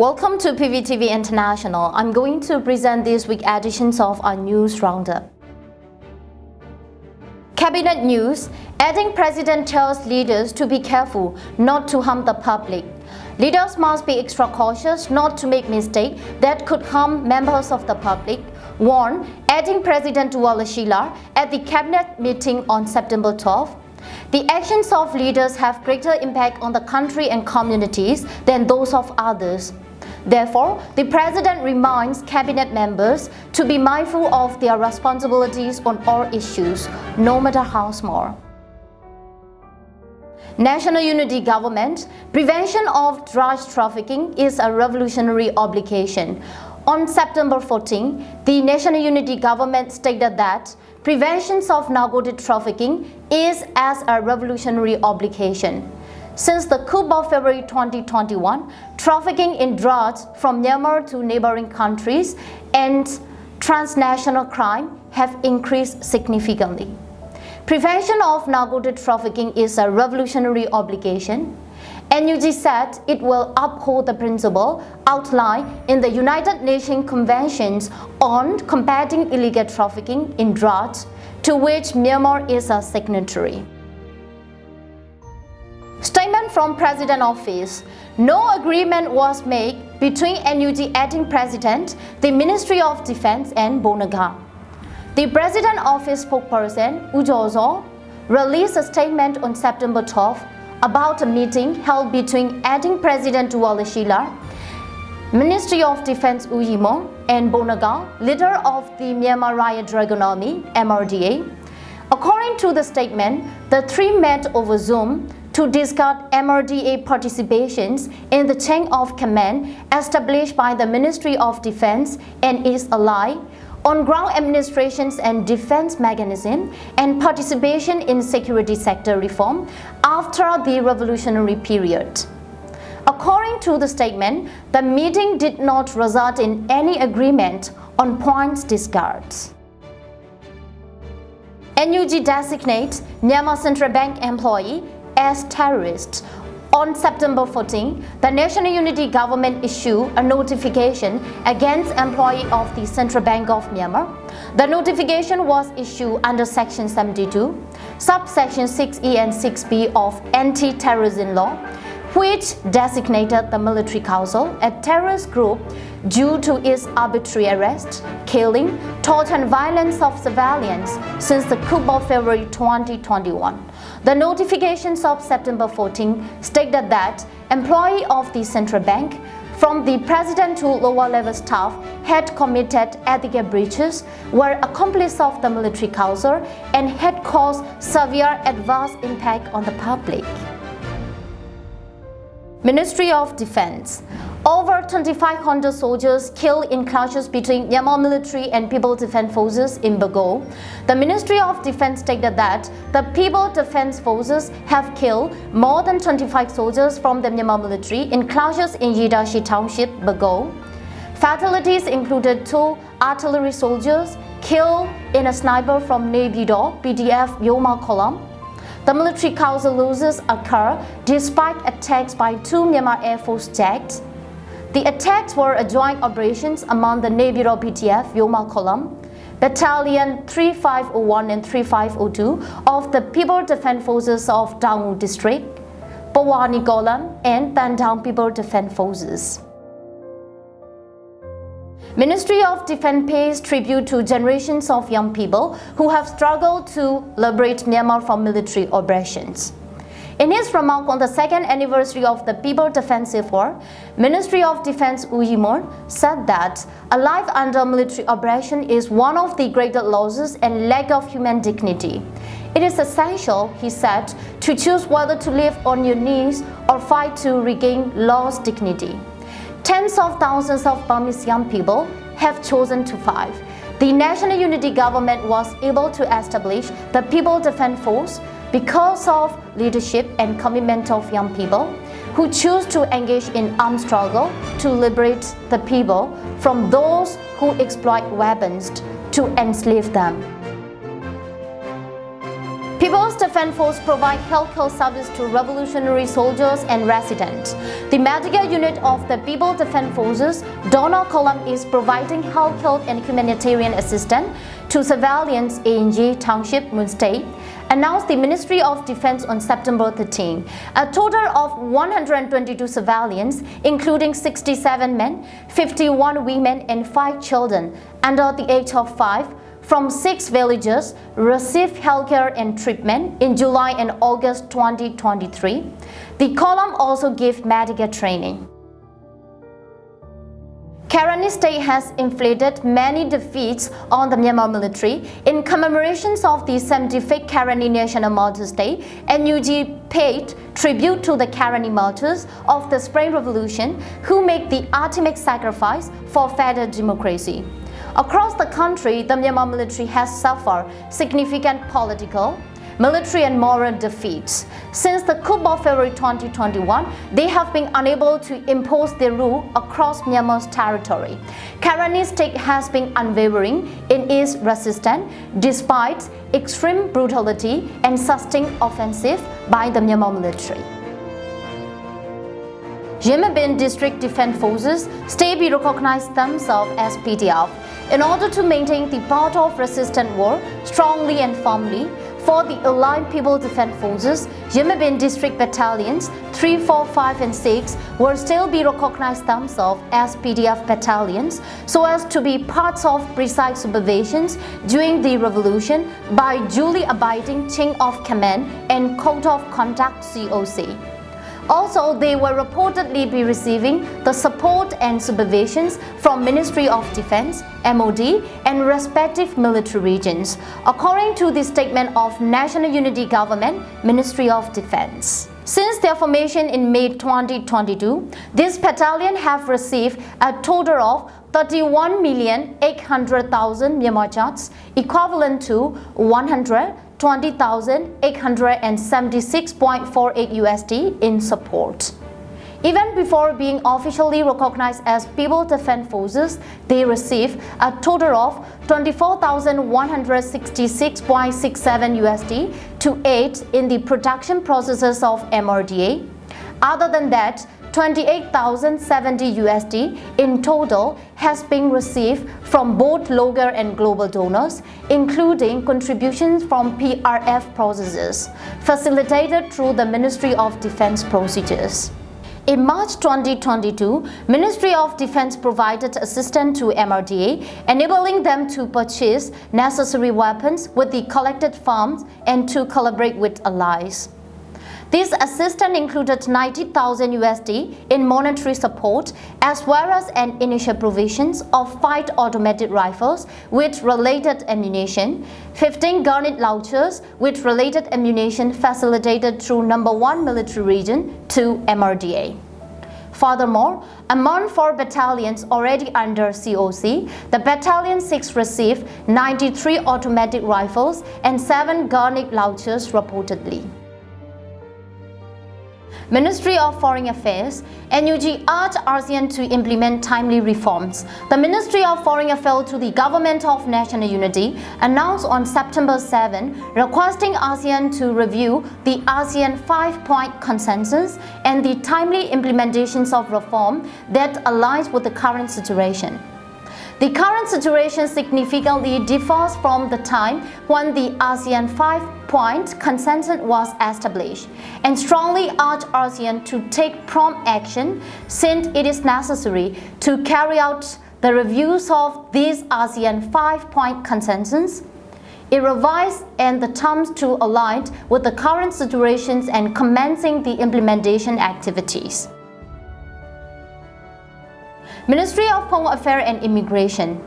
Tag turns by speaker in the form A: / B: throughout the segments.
A: Welcome to PVTV International. I'm going to present this week's editions of our news roundup. Cabinet news: Acting President tells leaders to be careful not to harm the public. Leaders must be extra cautious not to make mistakes that could harm members of the public, warned Acting President Walashila at the Cabinet meeting on September 12. The actions of leaders have greater impact on the country and communities than those of others. Therefore, the President reminds Cabinet members to be mindful of their responsibilities on all issues, no matter how small. National Unity Government: Prevention of drug trafficking is a revolutionary obligation. On September 14, the National Unity Government stated that prevention of narcotic trafficking is as a revolutionary obligation. Since the coup of February 2021, trafficking in drugs from Myanmar to neighboring countries and transnational crime have increased significantly. Prevention of narcotic trafficking is a revolutionary obligation. NUG said it will uphold the principle outlined in the United Nations Conventions on combating illegal trafficking in drugs, to which Myanmar is a signatory. Statement from President Office: No agreement was made between NUG Acting President, the Ministry of Defense and Bo Nagar. The President Office spokesperson Ujozo released a statement on September 12 about a meeting held between Acting President Walashila, Ministry of Defense Yinmarbin, and Bo Nagar, leader of the Myanmar Riot Dragon Army (MRDA). According to the statement, the three met over Zoom to discuss MRDA participations in the chain of command established by the Ministry of Defense and its ally, on-ground administrations and defense mechanism, and participation in security sector reform after the revolutionary period. According to the statement, the meeting did not result in any agreement on points discussed. NUG designates Myanmar Central Bank employee as terrorists. On September 14, the National Unity Government issued a notification against employee of the Central Bank of Myanmar. The notification was issued under Section 72, subsection 6E and 6B of Anti-Terrorism Law, which designated the military council a terrorist group due to its arbitrary arrest, killing, torture and violence of civilians since the coup of February 2021. The notifications of September 14 stated that employees of the Central Bank, from the President to lower-level staff, had committed ethical breaches, were accomplices of the military council, and had caused severe adverse impact on the public. Ministry of Defense: Over 2,500 soldiers killed in clashes between Myanmar military and People Defense Forces in Bago. The Ministry of Defense stated that the People Defense Forces have killed more than 25 soldiers from the Myanmar military in clashes in Yidashi Township, Bago. Fatalities included 2 artillery soldiers killed in a sniper from Naypyidaw PDF Yoma column. The military council losses occur despite attacks by 2 Myanmar Air Force jets. The attacks were a joint operations among the Naypyidaw PTF Yoma column, Battalion 3501 and 3502 of the People Defense Forces of Daung District, Pawani column, and Tandang People Defense Forces. Ministry of Defense pays tribute to generations of young people who have struggled to liberate Myanmar from military oppressions. In his remark on the 2nd anniversary of the People Defensive War, Ministry of Defense Yinmarbin said that a life under military oppression is one of the greatest losses and lack of human dignity. It is essential, he said, to choose whether to live on your knees or fight to regain lost dignity. Tens of thousands of Burmese young people have chosen to fight. The National Unity Government was able to establish the People Defense Force because of leadership and commitment of young people who choose to engage in armed struggle to liberate the people from those who exploit weapons to enslave them. People's Defense Force provide healthcare service to revolutionary soldiers and residents. The medical unit of the People's Defense Forces, donor column, is providing healthcare and humanitarian assistance to civilians in Yi Township, Moon State, announced the Ministry of Defense on September 13. A total of 122 civilians, including 67 men, 51 women and 5 children under the age of 5, from 6 villages received healthcare and treatment in July and August 2023. The column also gave medical training. Karenni State has inflicted many defeats on the Myanmar military. In commemorations of the 75th Karenni National Martyrs Day, NUG paid tribute to the Karenni martyrs of the Spring Revolution who made the ultimate sacrifice for federal democracy. Across the country, the Myanmar military has suffered significant political, military and moral defeats. Since the coup of February 2021, they have been unable to impose their rule across Myanmar's territory. Karenni State has been unwavering in its resistance despite extreme brutality and sustained offensive by the Myanmar military. Yinmarbin District Defense Forces stably recognize themselves as PDF in order to maintain the path of resistant war strongly and firmly. For the Allied People Defense Forces, Yinmarbin District Battalions 3, 4, 5 and 6 will still be recognized themselves as PDF battalions so as to be parts of precise supervisions during the revolution by duly abiding chain of command and code of conduct COC. Also, they will reportedly be receiving the support and supervisions from Ministry of Defense, MOD, and respective military regions, according to the statement of National Unity Government, Ministry of Defense. Since their formation in May 2022, this battalion have received a total of 31,800,000 Myanmar kyats, equivalent to 120,876.48 USD in support. Even before being officially recognized as People Defense Forces, they received a total of 24,166.67 USD to aid in the production processes of MRDA. Other than that, 28,070 USD in total has been received from both local and global donors, including contributions from PRF processes, facilitated through the Ministry of Defense procedures. In March 2022, Ministry of Defense provided assistance to MRDA, enabling them to purchase necessary weapons with the collected funds and to collaborate with allies. This assistance included 90,000 USD in monetary support as well as an initial provisions of 5 automatic rifles with related ammunition, 15 grenade launchers with related ammunition facilitated through No. 1 Military Region to MRDA. Furthermore, among 4 battalions already under COC, the Battalion 6 received 93 automatic rifles and 7 grenade launchers reportedly. Ministry of Foreign Affairs, NUG urged ASEAN to implement timely reforms. The Ministry of Foreign Affairs to the Government of National Unity announced on September 7 requesting ASEAN to review the ASEAN 5-point consensus and the timely implementations of reform that aligns with the current situation. The current situation significantly differs from the time when the ASEAN 5-point consensus was established and strongly urge ASEAN to take prompt action since it is necessary to carry out the reviews of this ASEAN 5-point consensus. It revised and the terms to align with the current situations and commencing the implementation activities. Ministry of Home Affairs and Immigration.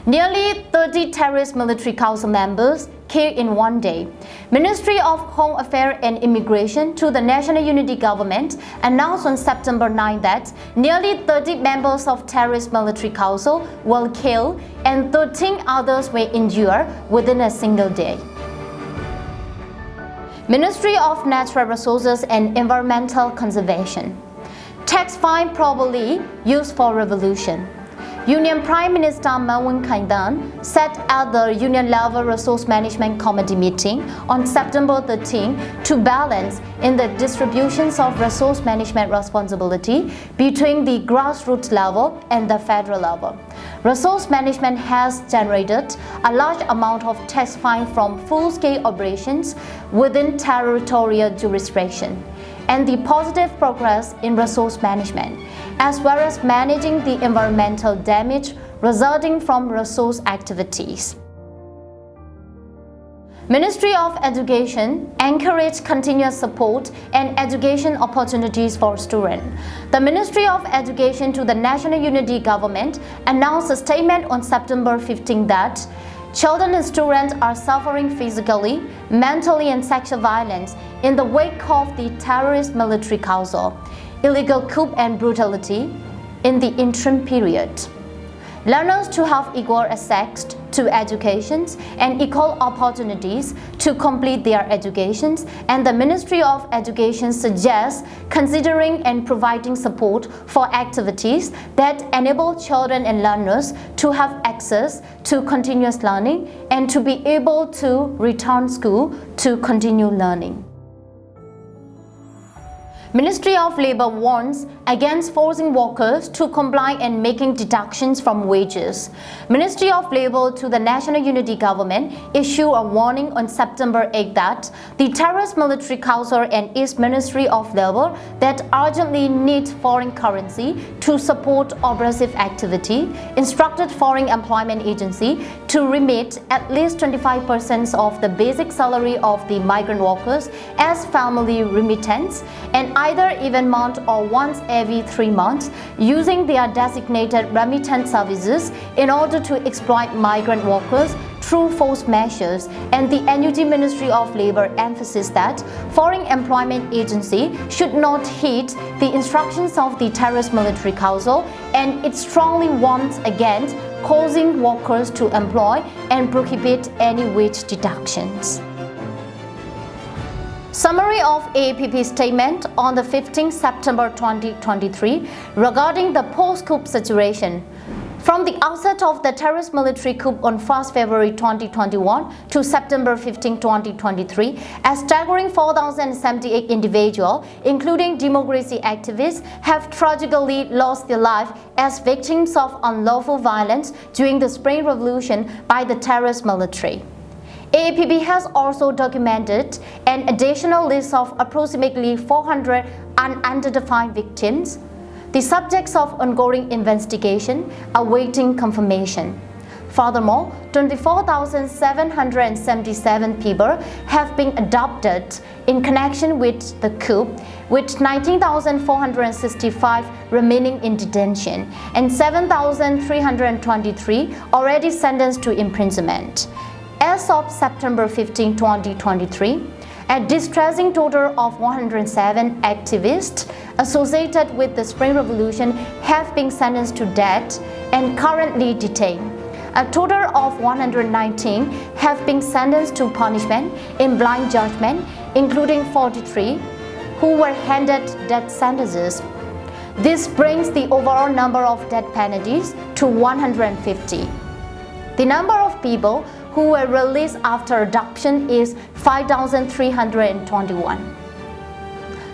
A: Nearly 30 terrorist military council members killed in one day. Ministry of Home Affairs and Immigration to the National Unity Government announced on September 9 that nearly 30 members of terrorist military council were killed and 13 others were injured within a single day. Ministry of Natural Resources and Environmental Conservation. Tax fine probably used for revolution. Union Prime Minister Mawin Kaidan said at the Union Level Resource Management Committee meeting on September 13 to balance in the distributions of resource management responsibility between the grassroots level and the federal level. Resource management has generated a large amount of tax fine from full-scale operations within territorial jurisdiction, and the positive progress in resource management, as well as managing the environmental damage resulting from resource activities. Ministry of Education encouraged continuous support and education opportunities for students. The Ministry of Education to the National Unity Government announced a statement on September 15 that children and students are suffering physically, mentally and sexual violence in the wake of the terrorist military council, illegal coup and brutality in the interim period. Learners to have equal access to education and equal opportunities to complete their educations, and the Ministry of Education suggests considering and providing support for activities that enable children and learners to have access to continuous learning and to be able to return school to continue learning. Ministry of Labour warns against forcing workers to comply and making deductions from wages. Ministry of Labour to the National Unity Government issued a warning on September 8 that the terrorist military council and its Ministry of Labour that urgently need foreign currency to support oppressive activity instructed Foreign Employment Agency to remit at least 25% of the basic salary of the migrant workers as family remittance, and either even month or once every 3 months, using their designated remittance services in order to exploit migrant workers through forced measures. And the NUG Ministry of Labour emphasized that Foreign Employment Agency should not heed the instructions of the terrorist military council, and it strongly warns against causing workers to employ and prohibit any wage deductions. Summary of AAPP statement on the 15th September 2023 regarding the post-coup situation. From the outset of the terrorist military coup on 1st February 2021 to September 15, 2023, a staggering 4,078 individuals, including democracy activists, have tragically lost their life as victims of unlawful violence during the Spring Revolution by the terrorist military. AAPP has also documented an additional list of approximately 400 unidentified victims, the subjects of ongoing investigation, awaiting confirmation. Furthermore, 24,777 people have been adopted in connection with the coup, with 19,465 remaining in detention and 7,323 already sentenced to imprisonment. As of September 15, 2023, a distressing total of 107 activists associated with the Spring Revolution have been sentenced to death and currently detained. A total of 119 have been sentenced to punishment in blind judgment, including 43 who were handed death sentences. This brings the overall number of death penalties to 150. The number of people who were released after adoption is 5,321.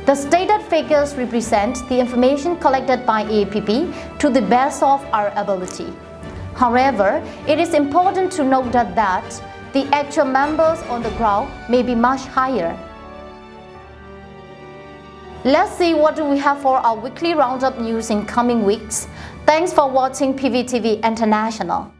A: The stated figures represent the information collected by AAPP to the best of our ability. However, it is important to note that the actual numbers on the ground may be much higher. Let's see what do we have for our weekly roundup news in coming weeks. Thanks for watching PVTV International.